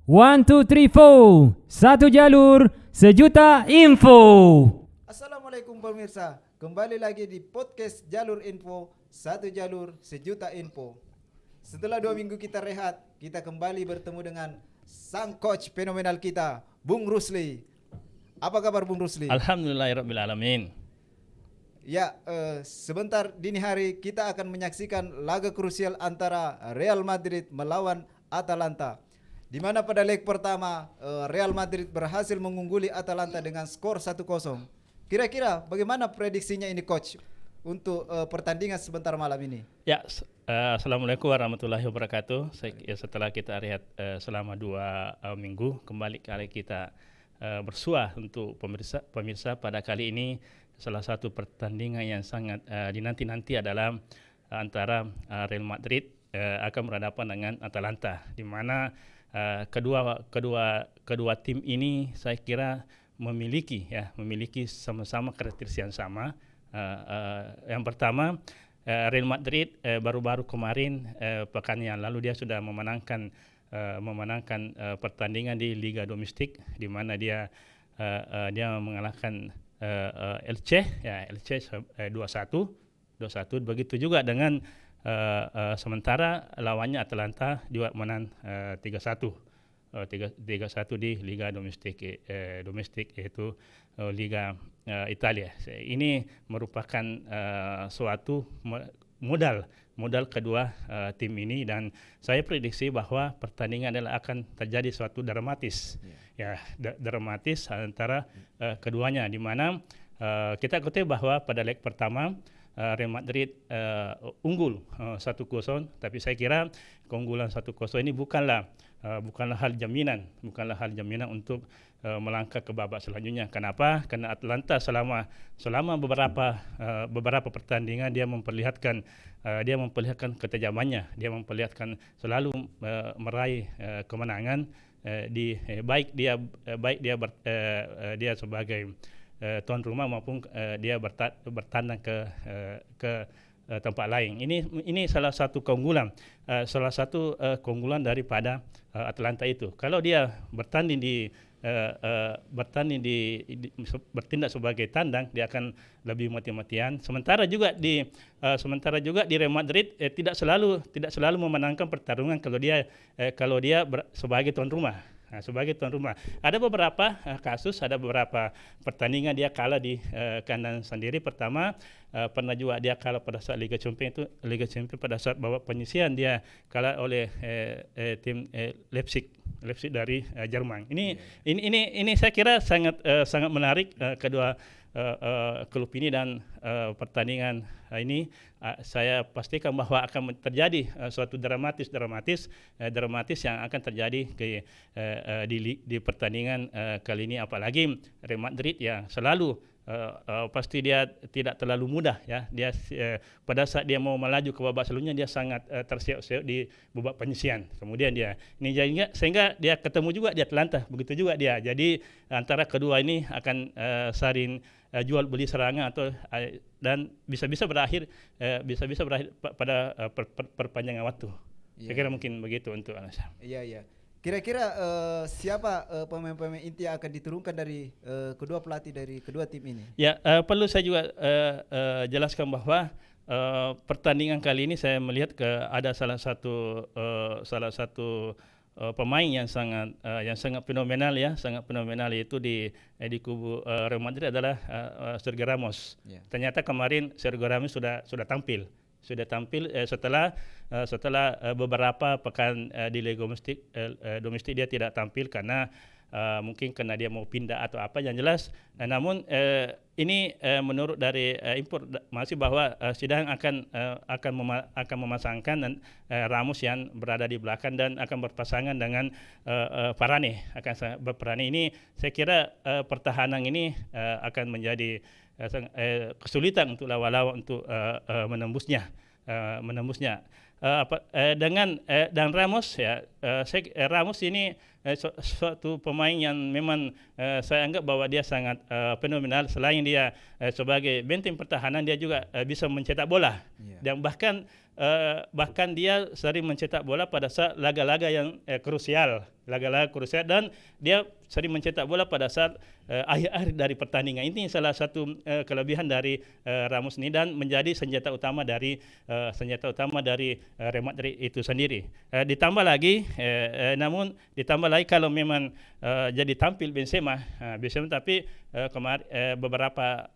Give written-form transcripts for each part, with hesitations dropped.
One, two, three, four. Satu jalur, sejuta info. Assalamualaikum pemirsa, kembali lagi di podcast Jalur Info, satu jalur sejuta info. Setelah 2 minggu kita rehat, kita kembali bertemu dengan sang coach fenomenal kita, Bung Rusli. Apa kabar Bung Rusli? Alhamdulillahirrabbilalamin. Ya, sebentar dini hari kita akan menyaksikan laga krusial antara Real Madrid melawan Atalanta. Di mana pada leg pertama Real Madrid berhasil mengungguli Atalanta dengan skor 1-0. Kira-kira bagaimana prediksinya ini coach untuk pertandingan sebentar malam ini? Ya, assalamualaikum warahmatullahi wabarakatuh. Setelah kita rehat selama 2 minggu, kembali kali kita bersua untuk pemirsa pada kali ini. Salah satu pertandingan yang sangat dinanti-nanti adalah antara Real Madrid akan berhadapan dengan Atalanta, di mana kedua tim ini saya kira memiliki sama-sama karakteristik yang sama. Yang pertama, Real Madrid baru-baru kemarin pekan yang lalu dia sudah memenangkan pertandingan di Liga Domestik, di mana dia mengalahkan Elche 2-1. Begitu juga dengan sementara lawannya Atalanta juga menang 3-1 di Liga Domestik yaitu Liga Italia. Ini merupakan suatu modal kedua tim ini, dan saya prediksi bahwa pertandingan akan terjadi suatu dramatis. Dramatis antara keduanya, di mana kita ketahui bahwa pada leg pertama Real Madrid unggul 1-0, tapi saya kira keunggulan 1-0 ini bukanlah hal jaminan untuk melangkah ke babak selanjutnya. Kenapa? Karena Atalanta selama beberapa pertandingan dia memperlihatkan ketajamannya, dia memperlihatkan selalu meraih kemenangan baik dia sebagai tuan rumah maupun dia bertandang ke tempat lain. Ini salah satu keunggulan daripada Atalanta itu. Kalau dia bertindak sebagai tandang, dia akan lebih mati-matian. Sementara juga di Real Madrid tidak selalu memenangkan pertarungan kalau dia sebagai tuan rumah. Sebagai tuan rumah, ada beberapa kasus, ada beberapa pertandingan dia kalah di kandang sendiri. Pertama, pernah juga dia kalah pada saat Liga Champions pada saat babak penyisihan dia kalah oleh tim Leipzig dari Jerman. Ini saya kira sangat menarik kedua klub ini, dan pertandingan ini saya pastikan bahwa akan terjadi suatu dramatis yang akan terjadi di pertandingan kali ini. Apalagi Real Madrid yang selalu pasti dia tidak terlalu mudah dia pada saat dia mau melaju ke babak selanjutnya dia sangat terseok-seok di babak penyisihan. Kemudian sehingga dia ketemu juga di Atalanta, begitu juga dia. Jadi antara kedua ini akan saling jual beli serangan dan bisa-bisa berakhir pada perpanjangan waktu. Saya kira mungkin begitu untuk Anas. Iya. Kira-kira siapa pemain-pemain inti yang akan diturunkan dari kedua pelatih dari kedua tim ini? Ya, perlu saya juga jelaskan bahwa pertandingan kali ini saya melihat ada salah satu pemain yang sangat fenomenal yaitu di kubu Real Madrid adalah Sergio Ramos. Yeah. Ternyata kemarin Sergio Ramos sudah tampil setelah beberapa pekan di Liga Domestik dia tidak tampil karena mungkin karena dia mau pindah atau apa yang jelas. Namun ini menurut dari informasi bahwa Zidane akan memasangkan Ramos yang berada di belakang dan akan berpasangan dengan Varane. Ini saya kira pertahanan ini akan menjadi kesulitan untuk lawan-lawan untuk menembusnya. Dan Ramos Ramos ini suatu pemain yang memang saya anggap bahwa dia sangat fenomenal. Selain dia sebagai benteng pertahanan, dia juga bisa mencetak bola. Dan bahkan dia sering mencetak bola pada saat laga-laga yang krusial, dan dia sering mencetak bola pada saat akhir-akhir dari pertandingan. Ini salah satu kelebihan dari Ramos ini dan menjadi senjata utama dari Real Madrid itu sendiri. Ditambah lagi kalau memang jadi tampil Benzema, tapi beberapa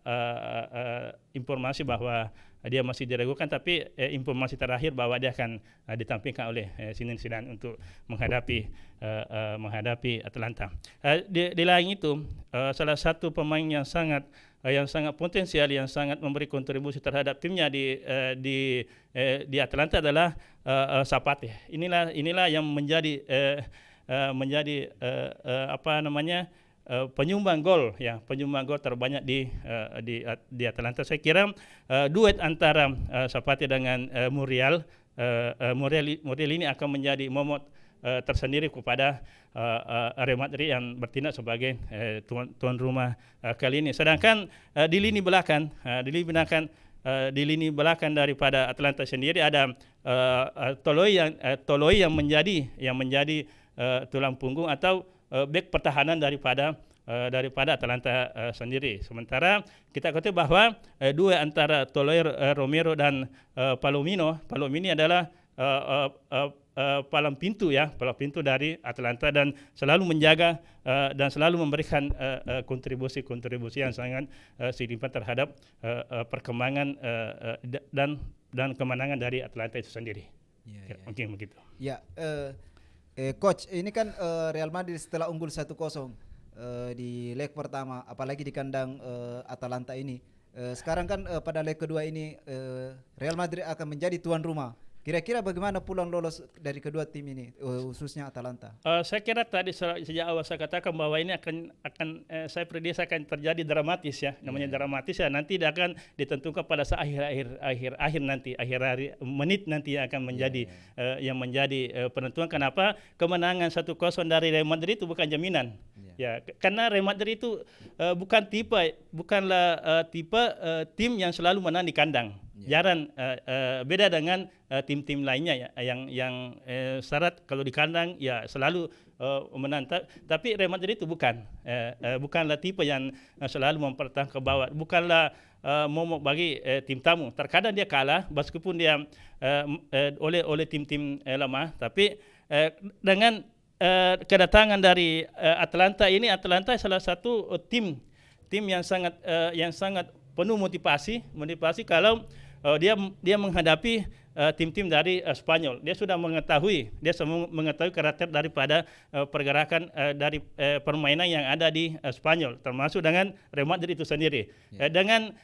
informasi bahwa dia masih diragukan, tapi informasi terakhir bahwa dia akan ditampilkan oleh Zinedine Zidane untuk menghadapi Atalanta. Di lain itu, salah satu pemain yang sangat potensial, yang sangat memberi kontribusi terhadap timnya di Atalanta adalah Zapata. Inilah yang menjadi penyumbang gol terbanyak di Atalanta. Saya kira duet antara Zapata dengan Muriel ini akan menjadi momot tersendiri kepada Real Madrid yang bertindak sebagai tuan rumah kali ini. Sedangkan di lini belakang daripada Atalanta sendiri ada Toloi yang menjadi tulang punggung atau bek pertahanan daripada Atalanta sendiri. Sementara kita ketahui bahwa dua antara Toloi, Romero dan Palomino adalah palang pintu dari Atalanta dan selalu menjaga dan selalu memberikan kontribusi yang sangat signifikan terhadap perkembangan dan kemenangan dari Atalanta itu sendiri. Mungkin begitu. Coach, ini kan Real Madrid setelah unggul 1-0 di leg pertama, apalagi di kandang Atalanta ini. Sekarang kan pada leg kedua ini Real Madrid akan menjadi tuan rumah. Kira-kira bagaimana peluang lolos dari kedua tim ini, khususnya Atalanta? Saya kira tadi sejak awal saya katakan bahwa ini akan saya prediksi akan terjadi dramatis ya. Namanya dramatis ya, nanti dia akan ditentukan pada saat akhir menit nanti akan menjadi yang menjadi penentuan. Kenapa? Kemenangan 1-0 dari Real Madrid itu bukan jaminan. Ya, karena Real Madrid itu bukanlah tipe tim yang selalu menang di kandang. Jarang beda dengan tim-tim lainnya ya, yang syarat kalau di kandang ya selalu menang. Tapi Real Madrid itu bukanlah tipe yang selalu mempertahankan ke bawah. Bukanlah momok bagi tim tamu. Terkadang dia kalah meskipun dia oleh tim-tim lemah. Tapi dengan kedatangan dari Atalanta salah satu tim yang sangat penuh motivasi kalau dia menghadapi tim-tim dari Spanyol. Dia sudah mengetahui karakter daripada pergerakan dari permainan yang ada di Spanyol, termasuk dengan Real Madrid itu sendiri. Dengan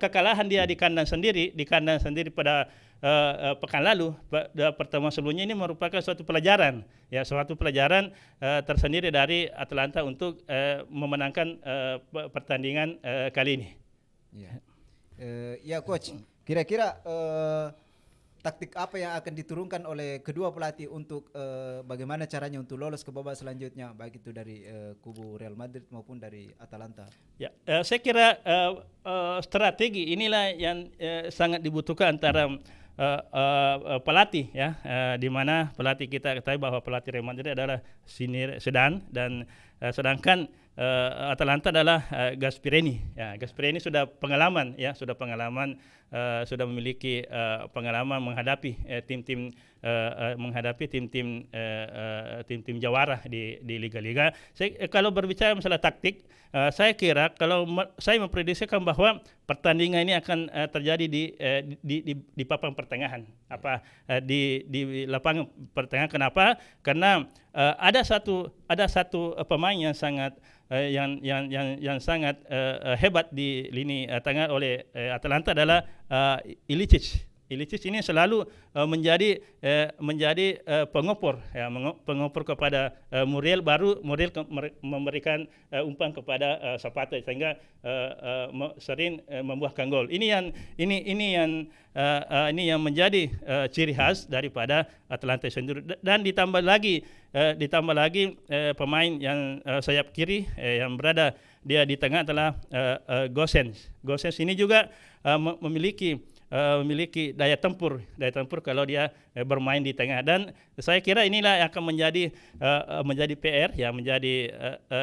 kekalahan dia di kandang sendiri pada pekan lalu, pertemuan sebelumnya, ini merupakan suatu pelajaran tersendiri dari Atalanta untuk memenangkan pertandingan kali ini. Coach, kira-kira taktik apa yang akan diturunkan oleh kedua pelatih untuk bagaimana caranya untuk lolos ke babak selanjutnya, baik itu dari kubu Real Madrid maupun dari Atalanta? Saya kira strategi inilah yang sangat dibutuhkan antara pelatih ya, di mana pelatih kita ketahui bahwa pelatih Real Madrid adalah Zidane dan sedangkan Atalanta adalah Gasperini. Gasperini sudah memiliki pengalaman menghadapi tim-tim jawara di liga-liga. Kalau berbicara masalah taktik, saya kira kalau saya memprediksikan bahwa pertandingan ini akan terjadi di papan pertengahan, di lapangan pertengahan. Kenapa? Karena ada satu pemain yang sangat hebat di lini tengah oleh Atalanta adalah Ilicic. Ilicic ini selalu menjadi pengopor, ya, pengopor kepada Muriel, baru Muriel memberikan umpan kepada Zapata sehingga sering membuahkan gol. Ini yang menjadi ciri khas daripada Atalanta sendiri, dan ditambah lagi pemain yang sayap kiri yang berada dia di tengah adalah Gosens. Gosens ini juga memiliki daya tempur kalau dia bermain di tengah, dan saya kira inilah yang akan menjadi PR, ya, menjadi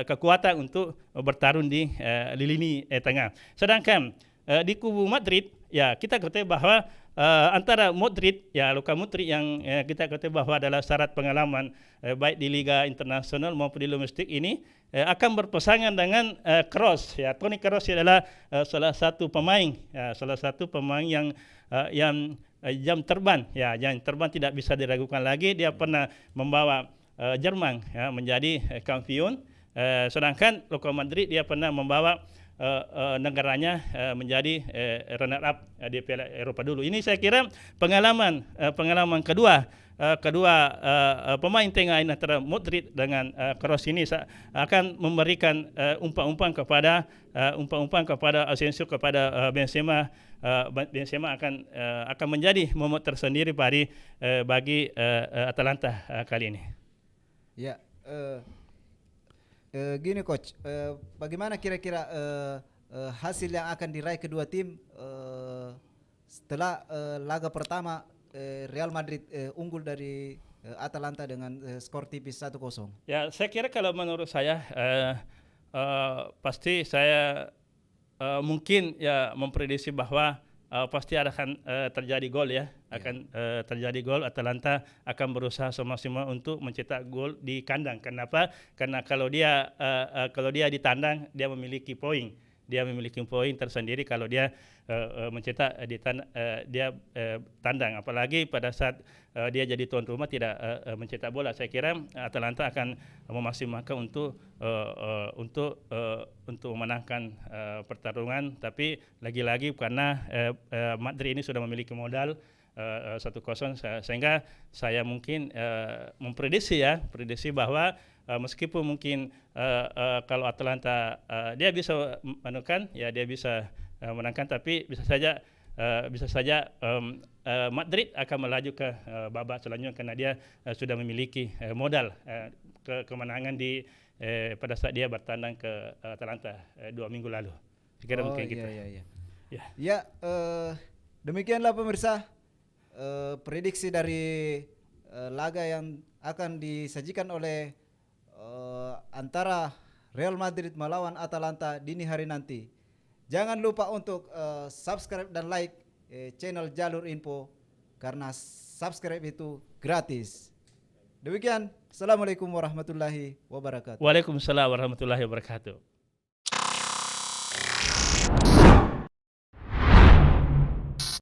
kekuatan untuk bertarung di lini tengah. Sedangkan di kubu Madrid, ya, kita ketahui bahwa antara Modric, ya, Luka Modric yang kita ketahui bahwa adalah syarat pengalaman baik di Liga Internasional maupun di domestik ini, akan berpasangan dengan Kroos, ya. Toni Kroos adalah salah satu pemain yang jam terbang, ya, jam terbang tidak bisa diragukan lagi. Dia pernah membawa Jerman, ya, menjadi kampion, sedangkan Luka Modric dia pernah membawa negaranya menjadi runner up di Piala Eropa dulu. Ini saya kira pengalaman kedua pemain tengah ini antara Modric dengan Kroos ini akan memberikan umpan-umpan kepada Asensio, kepada Benzema. Benzema akan menjadi momok tersendiri bagi Atalanta kali ini. Ya, gini coach, bagaimana kira-kira hasil yang akan diraih kedua tim setelah laga pertama Real Madrid unggul dari Atalanta dengan skor tipis 1-0? Ya, saya kira kalau menurut saya pasti saya mungkin ya memprediksi bahwa pasti akan terjadi gol, ya. Terjadi gol. Atalanta akan berusaha semaksimal untuk mencetak gol di kandang. Kenapa? Karena kalau dia di tandang dia memiliki poin. Dia memiliki poin tersendiri kalau dia mencetak di tandang. Apalagi pada saat dia jadi tuan rumah tidak mencetak bola. Saya kira Atalanta akan memaksimalkan untuk memenangkan pertarungan. Tapi lagi-lagi karena Madrid ini sudah memiliki modal 1-0, sehingga saya mungkin memprediksi bahwa meskipun mungkin kalau Atalanta dia bisa menangkan, tapi bisa saja Madrid akan melaju ke babak selanjutnya karena dia sudah memiliki modal kemenangan pada saat dia bertandang ke Atalanta 2 minggu lalu. Kira mungkin gitu. Ya, demikianlah pemirsa prediksi dari laga yang akan disajikan oleh antara Real Madrid melawan Atalanta dini hari nanti. Jangan lupa untuk subscribe dan like channel Jalur Info, karena subscribe itu gratis. Demikian, Assalamualaikum warahmatullahi wabarakatuh. Waalaikumsalam warahmatullahi wabarakatuh.